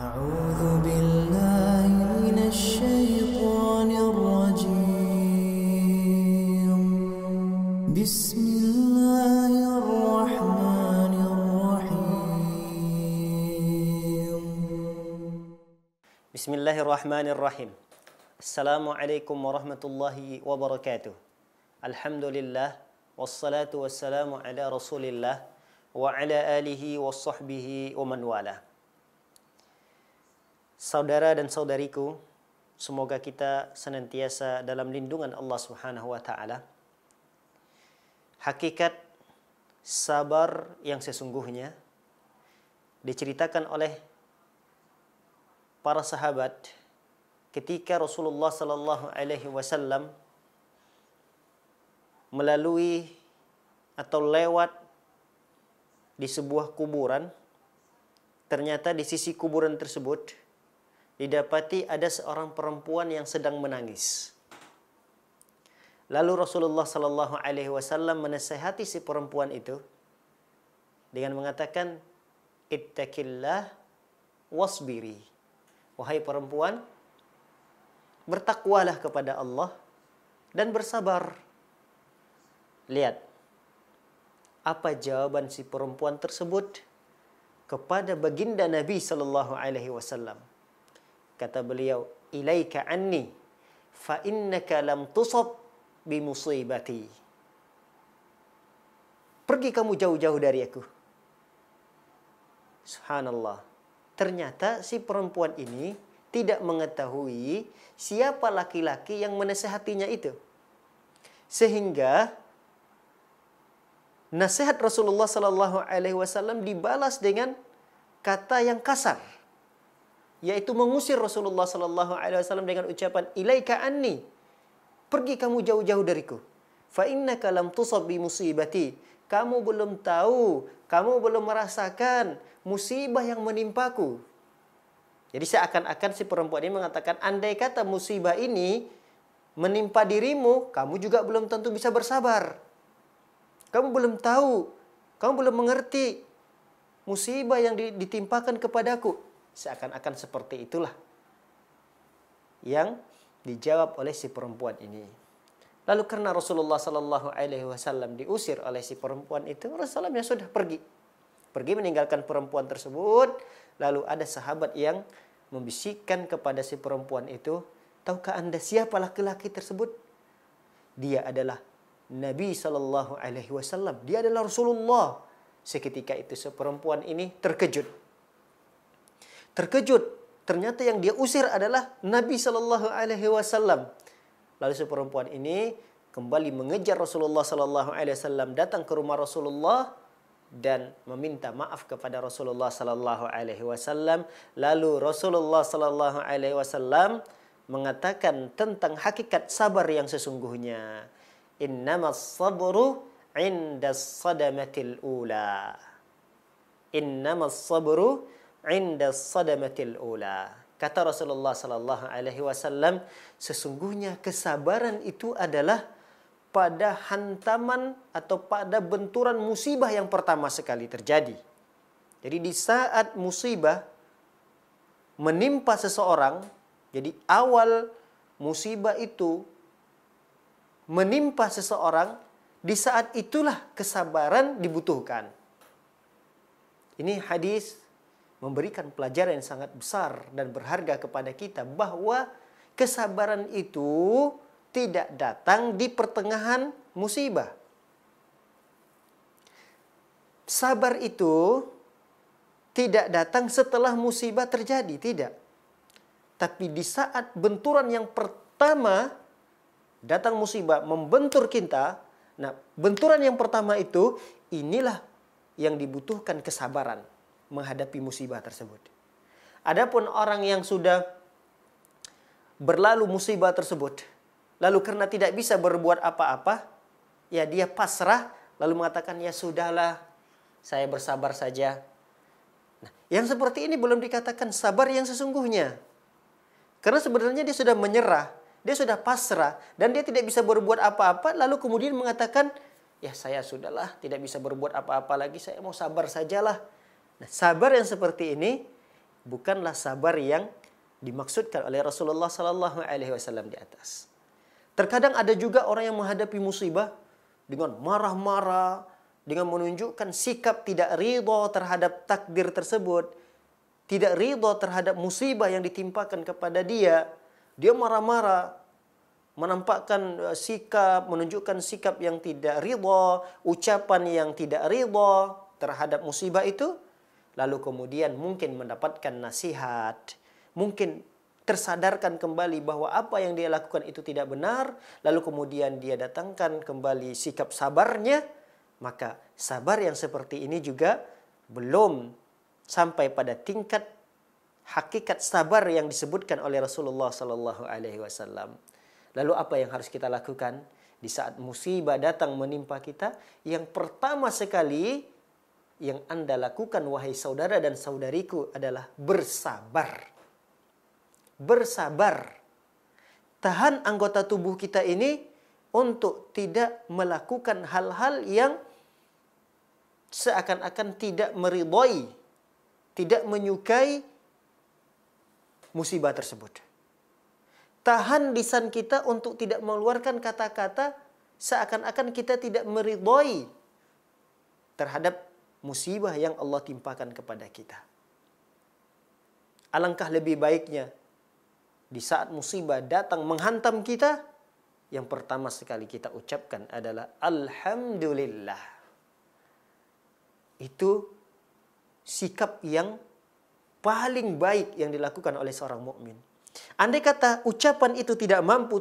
أعوذ بالله من الشيطان الرجيم بسم الله الرحمن الرحيم بسم الله الرحمن الرحيم السلام عليكم ورحمة الله وبركاته الحمد لله والصلاة والسلام على رسول الله وعلى آله وصحبه ومن والاه. Saudara dan saudariku, semoga kita senantiasa dalam lindungan Allah Subhanahu wa taala. Hakikat sabar yang sesungguhnya diceritakan oleh para sahabat ketika Rasulullah sallallahu alaihi wasallam melalui atau lewat di sebuah kuburan. Ternyata di sisi kuburan tersebut didapati ada seorang perempuan yang sedang menangis. Lalu Rasulullah sallallahu alaihi wasallam menasihati si perempuan itu dengan mengatakan, "Ittaqillah wasbiri." Wahai perempuan, bertakwalah kepada Allah dan bersabar. Lihat apa jawaban si perempuan tersebut kepada baginda Nabi sallallahu alaihi wasallam. Kata beliau, "Ilaika anni fa innaka lam tusab bi musibati." Pergi kamu jauh-jauh dari aku. Subhanallah. Ternyata si perempuan ini tidak mengetahui siapa laki-laki yang menasihatinya itu. Sehingga nasihat Rasulullah sallallahu alaihi wasallam dibalas dengan kata yang kasar, yaitu mengusir Rasulullah sallallahu alaihi wasallam dengan ucapan, "Ilaika anni." Pergi kamu jauh-jauh dariku. Fa innaka lam tusab bi musibati. Kamu belum tahu, kamu belum merasakan musibah yang menimpaku. Jadi seakan-akan si perempuan ini mengatakan, andai kata musibah ini menimpa dirimu, kamu juga belum tentu bisa bersabar. Kamu belum tahu, kamu belum mengerti musibah yang ditimpakan kepadaku. Seakan-akan seperti itulah yang dijawab oleh si perempuan ini. Lalu karena Rasulullah sallallahu alaihi wasallam diusir oleh si perempuan itu, Rasulullah yang sudah pergi meninggalkan perempuan tersebut. Lalu ada sahabat yang membisikkan kepada si perempuan itu, "Tahukah Anda siapa laki-laki tersebut? Dia adalah Nabi sallallahu alaihi wasallam. Dia adalah Rasulullah." Seketika itu si perempuan ini terkejut. Ternyata yang dia usir adalah Nabi sallallahu alaihi wasallam. Lalu si perempuan ini kembali mengejar Rasulullah sallallahu alaihi wasallam, datang ke rumah Rasulullah dan meminta maaf kepada Rasulullah sallallahu alaihi wasallam. Lalu Rasulullah sallallahu alaihi wasallam mengatakan tentang hakikat sabar yang sesungguhnya. Innamas sabru 'indas sadamatil ula. Innamas sabru 'indas sadamatil ula. Kata Rasulullah sallallahu alaihi wasallam, sesungguhnya kesabaran itu adalah pada hantaman atau pada benturan musibah yang pertama sekali terjadi. Jadi di saat musibah menimpa seseorang, jadi awal musibah itu menimpa seseorang, di saat itulah kesabaran dibutuhkan. Ini hadis memberikan pelajaran yang sangat besar dan berharga kepada kita bahwa kesabaran itu tidak datang di pertengahan musibah. Sabar itu tidak datang setelah musibah terjadi, tidak. Tapi di saat benturan yang pertama datang musibah membentur kita, nah benturan yang pertama itu inilah yang dibutuhkan kesabaran menghadapi musibah tersebut. Adapun orang yang sudah berlalu musibah tersebut, lalu karena tidak bisa berbuat apa-apa, ya dia pasrah, lalu mengatakan, "Ya sudahlah, saya bersabar saja." Nah, yang seperti ini belum dikatakan sabar yang sesungguhnya. Karena sebenarnya dia sudah menyerah, dia sudah pasrah, dan dia tidak bisa berbuat apa-apa, lalu kemudian mengatakan, "Ya saya sudahlah, tidak bisa berbuat apa-apa lagi, saya mau sabar sajalah." Nah, sabar yang seperti ini bukanlah sabar yang dimaksudkan oleh Rasulullah sallallahu alaihi wasallam di atas. Terkadang ada juga orang yang menghadapi musibah dengan marah-marah, dengan menunjukkan sikap tidak ridha terhadap takdir tersebut, tidak ridha terhadap musibah yang ditimpakan kepada dia. Dia marah-marah, menampakkan sikap, menunjukkan sikap yang tidak ridha, ucapan yang tidak ridha terhadap musibah itu, lalu kemudian mungkin mendapatkan nasihat, mungkin tersadarkan kembali bahwa apa yang dia lakukan itu tidak benar, lalu kemudian dia datangkan kembali sikap sabarnya, maka sabar yang seperti ini juga belum sampai pada tingkat hakikat sabar yang disebutkan oleh Rasulullah sallallahu alaihi wasallam. Lalu apa yang harus kita lakukan di saat musibah datang menimpa kita? Yang pertama sekali yang Anda lakukan wahai saudara dan saudariku adalah bersabar. Bersabar. Tahan anggota tubuh kita ini untuk tidak melakukan hal-hal yang seakan-akan tidak meridhai, tidak menyukai musibah tersebut. Tahan lisan kita untuk tidak mengeluarkan kata-kata seakan-akan kita tidak meridhai terhadap musibah yang Allah timpakan kepada kita. Alangkah lebih baiknya di saat musibah datang menghantam kita, yang pertama sekali kita ucapkan adalah Alhamdulillah. Itu sikap yang paling baik yang dilakukan oleh seorang mukmin. Andai kata ucapan itu tidak mampu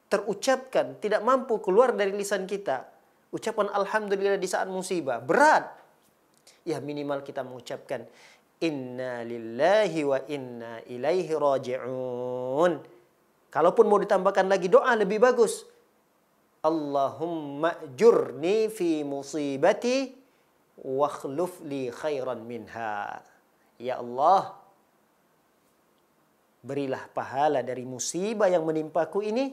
terucapkan, tidak mampu keluar dari lisan kita, ucapan Alhamdulillah di saat musibah, berat. Ya minimal kita mengucapkan Inna lillahi wa inna ilaihi raji'un. Kalaupun mau ditambahkan lagi doa lebih bagus. Allahumma jurni fi musibati wa khluf li khairan minha. Ya Allah, berilah pahala dari musibah yang menimpaku ini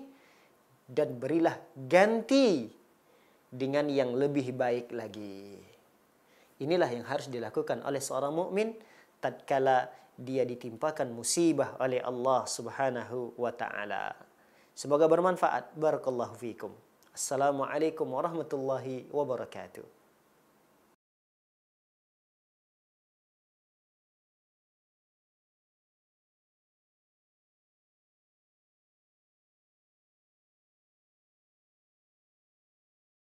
dan berilah ganti dengan yang lebih baik lagi. Inilah yang harus dilakukan oleh seorang mukmin tatkala dia ditimpakan musibah oleh Allah Subhanahu wa taala. Semoga bermanfaat. Barakallahu fiikum. Assalamualaikum warahmatullahi wabarakatuh.